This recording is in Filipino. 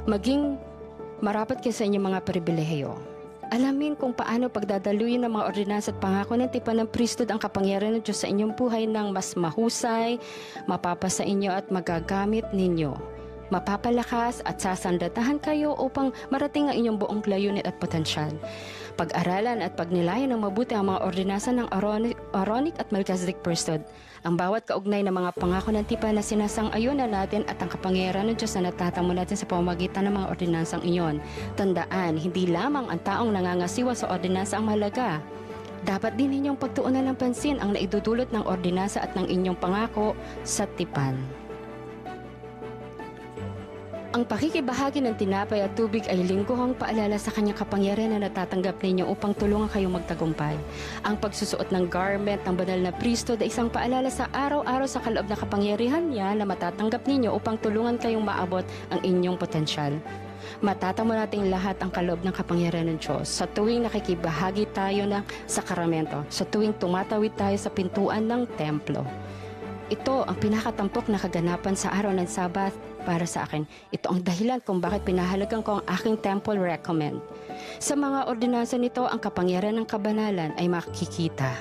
Maging marapat kayo sa inyong mga pribilehiyo. Alamin kung paano pagdadaluyin ng mga ordinansa at pangako ng tipan ng priesthood ang kapangyarihan ng Diyos sa inyong buhay ng mas mahusay, mapapasa inyo at magagamit ninyo. Mapapalakas at sasandatahan kayo upang marating ang inyong buong layunin at potensyal. Pag-aralan at pagnilayan ng mabuti ang mga ordinansa ng Aaronic at Melchizedek priesthood. Ang bawat kaugnay ng mga pangako ng tipan na sinasang-ayunan natin at ang kapangyarihan ng Diyos na natatamo natin sa pamamagitan ng mga ordinansang iyon. Tandaan, hindi lamang ang taong nangangasiwa sa ordinansa ang mahalaga. Dapat din ninyong pagtuunan ng pansin ang naidudulot ng ordinansa at ng inyong pangako sa tipan. Ang pakikibahagi ng tinapay at tubig ay lingguhang paalala sa kanyang kapangyarihan na natatanggap ninyo upang tulungan kayong magtagumpay. Ang pagsusuot ng garment ng banal na priesthood ay isang paalala sa araw-araw sa kaloob na kapangyarihan niya na matatanggap ninyo upang tulungan kayong maabot ang inyong potensyal. Matatamo nating lahat ang kaloob ng kapangyarihan ng Diyos sa tuwing nakikibahagi tayo ng sakramento, sa tuwing tumatawid tayo sa pintuan ng templo. Ito ang pinakatampok na kaganapan sa araw ng Sabat para sa akin. Ito ang dahilan kung bakit pinahalagan ko ang aking temple recommend. Sa mga ordinansa nito, ang kapangyarihan ng kabanalan ay makikita.